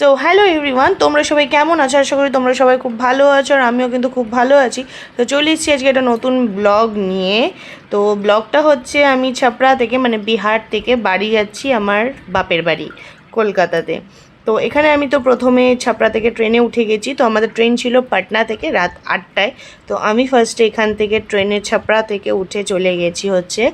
তো hello everyone, তোমরা সবাই কেমন আছো? আশা করি তোমরা সবাই খুব ভালো আছো, আর আমিও কিন্তু খুব ভালো আছি। তো চলে এসেছি আজকে একটা নতুন ব্লগ নিয়ে। তো ব্লগটা হচ্ছে আমি ছাপড়া থেকে মানে বিহার থেকে বাড়ি যাচ্ছি আমার বাপের বাড়ি কলকাতাতে। তো এখানে আমি তো প্রথমে ছাপড়া থেকে ট্রেনে উঠে গেছি। তো আমাদের ট্রেন ছিল পাটনা থেকে রাত 8টায়। তো আমি ফার্স্টে এখান থেকে ট্রেনে ছাপড়া থেকে উঠে চলে গেছি হচ্ছে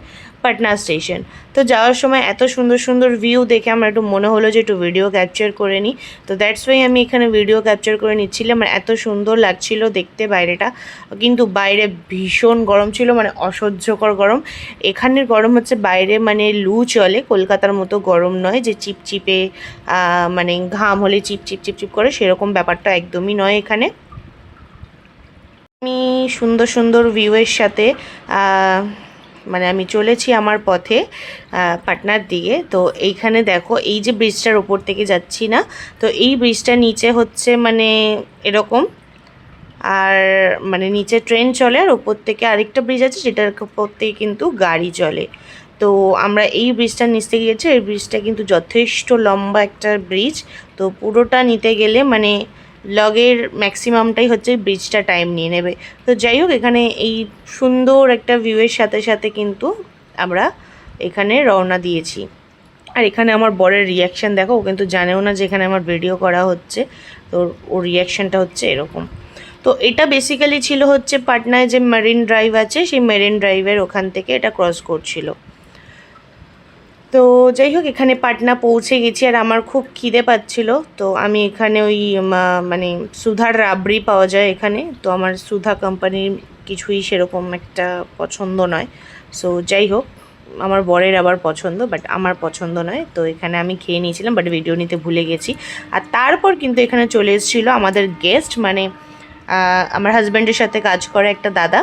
পাটনা স্টেশন। তো যাওয়ার সময় এত সুন্দর সুন্দর ভিউ দেখে আমার একটু মনে হলো যে একটু ভিডিও ক্যাপচার করে নিই। তো দ্যাটস ওয়াই আমি এখানে ভিডিও ক্যাপচার করে নিচ্ছিলাম। আমার এত সুন্দর লাগছিল দেখতে বাইরেটা, কিন্তু বাইরে ভীষণ গরম ছিল, মানে অসহ্যকর গরম। এখানের গরম হচ্ছে বাইরে মানে লু চলে, কলকাতার মতো গরম নয় যে চিপচিপে মানে ঘাম হলে চিপ করে, সেরকম ব্যাপারটা একদমই নয় এখানে। আমি সুন্দর সুন্দর ভিউয়ের সাথে মানে আমি চলেছি আমার পথে পাটনার দিকে। তো এইখানে দেখো, এই যে ব্রিজটার ওপর থেকে যাচ্ছি না, তো এই ব্রিজটার নিচে হচ্ছে মানে এরকম, আর মানে নিচে ট্রেন চলে, আর ওপর থেকে আরেকটা ব্রিজ আছে যেটার ওপর থেকে কিন্তু গাড়ি চলে। তো আমরা এই ব্রিজটার নিচ থেকে গেছি। এই ব্রিজটা কিন্তু যথেষ্ট লম্বা একটা ব্রিজ। তো পুরোটা নিতে গেলে মানে লগের ম্যাক্সিমামটাই হচ্ছে ব্রিজটা টাইম নিয়ে নেবে। তো যাই হোক, এখানে এই সুন্দর একটা ভিউয়ের সাথে সাথে কিন্তু আমরা এখানে রওনা দিয়েছি। আর এখানে আমার বরের রিয়াকশান দেখো, ও কিন্তু জানেও না যে এখানে আমার ভিডিও করা হচ্ছে। তো ওর রিয়াকশানটা হচ্ছে এরকম। তো এটা বেসিক্যালি ছিল হচ্ছে পাটনায় যে মেরিন ড্রাইভ আছে, সেই মেরিন ড্রাইভের ওখান থেকে এটা ক্রস করছিল। তো যাই হোক, এখানে পাটনা পৌঁছে গেছি, আর আমার খুব খিদে পাচ্ছিল। তো আমি এখানে ওই মানে সুধার রাবড়ি পাওয়া যায় এখানে। তো আমার সুধা কোম্পানির কিছুই সেরকম একটা পছন্দ নয়। সো যাই হোক, আমার বরের আবার পছন্দ, বাট আমার পছন্দ নয়। তো এখানে আমি খেয়ে নিয়েছিলাম, বাট ভিডিও নিতে ভুলে গেছি। আর তারপর কিন্তু এখানে চলে এসেছিলো আমাদের গেস্ট, মানে আমার হাজব্যান্ডের সাথে কাজ করে একটা দাদা।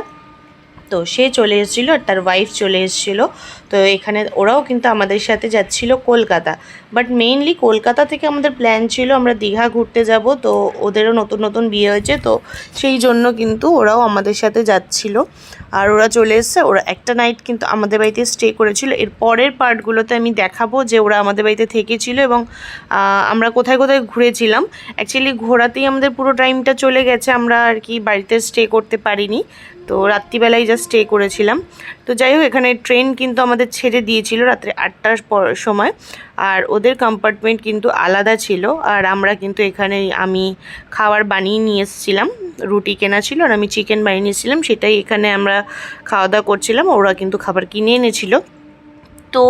তো সে চলে এসেছিলো আর তার ওয়াইফ চলে এসেছিলো। তো এখানে ওরাও কিন্তু আমাদের সাথে যাচ্ছিল কলকাতা, বাট মেইনলি কলকাতা থেকে আমাদের প্ল্যান ছিল আমরা দীঘা ঘুরতে যাব। তো ওদেরও নতুন নতুন বিয়ে হয়েছে, তো সেই জন্য কিন্তু ওরাও আমাদের সাথে যাচ্ছিল। আর ওরা চলে এসছে, ওরা একটা নাইট কিন্তু আমাদের বাড়িতে স্টে করেছিল। এর পরের পার্টগুলোতে আমি দেখাবো যে ওরা আমাদের বাড়িতে থেকেছিল এবং আমরা কোথায় কোথায় ঘুরেছিলাম। অ্যাকচুয়ালি ঘোরাতেই আমাদের পুরো টাইমটা চলে গেছে, আমরা আর কি বাড়িতে স্টে করতে পারিনি। তো রাত্রিবেলায় জাস্ট স্টে করেছিলাম। তো যাই হোক, এখানে ট্রেন কিন্তু আমাদের ছেড়ে দিয়েছিল রাত্রে 8টার সময়, আর ওদের কম্পার্টমেন্ট কিন্তু আলাদা ছিল। আর আমরা কিন্তু এখানে আমি খাবার বানিয়ে নিয়ে এসেছিলাম, রুটি কেনা ছিল আর আমি চিকেন বানিয়ে নিয়েছিলাম, সেটাই এখানে আমরা খাওয়া দাওয়া করছিলাম। ওরা কিন্তু খাবার কিনে এনেছিল। তো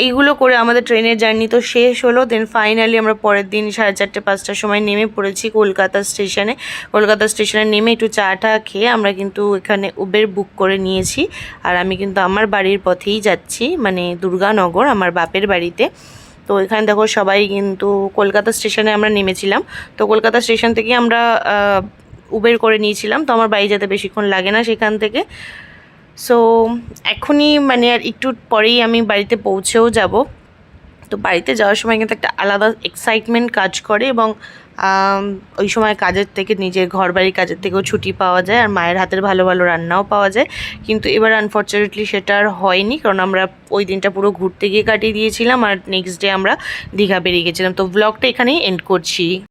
এইগুলো করে আমাদের ট্রেনের জার্নি তো শেষ হলো। দেন ফাইনালি আমরা পরের দিন 4:30-5টার সময় নেমে পড়েছি কলকাতা স্টেশনে। কলকাতা স্টেশনে নেমে একটু চা টা খেয়ে আমরা কিন্তু এখানে উবের বুক করে নিয়েছি। আর আমি কিন্তু আমার বাড়ির পথেই যাচ্ছি, মানে দুর্গানগর, আমার বাপের বাড়িতে। তো এখানে দেখো সবাই কিন্তু কলকাতা স্টেশনে আমরা নেমেছিলাম। তো কলকাতা স্টেশন থেকে আমরা উবের করে নিয়েছিলাম। তো আমার বাড়ি যেতে বেশিক্ষণ লাগে না সেখান থেকে। সো এখনই মানে আর একটু পরেই আমি বাড়িতে পৌঁছেও যাব। তো বাড়িতে যাওয়ার সময় কিন্তু একটা আলাদা এক্সাইটমেন্ট কাজ করে, এবং ওই সময় কাজের থেকে, নিজের ঘর বাড়ির কাজের থেকেও ছুটি পাওয়া যায়, আর মায়ের হাতের ভালো ভালো রান্নাও পাওয়া যায়। কিন্তু এবার আনফর্চুনেটলি সেটা আর হয়নি, কারণ আমরা ওই দিনটা পুরো ঘুরতে গিয়ে কাটিয়ে দিয়েছিলাম, আর নেক্সট ডে আমরা দীঘা বেরিয়ে গেছিলাম। তো ব্লগটা এখানেই এন্ড করছি।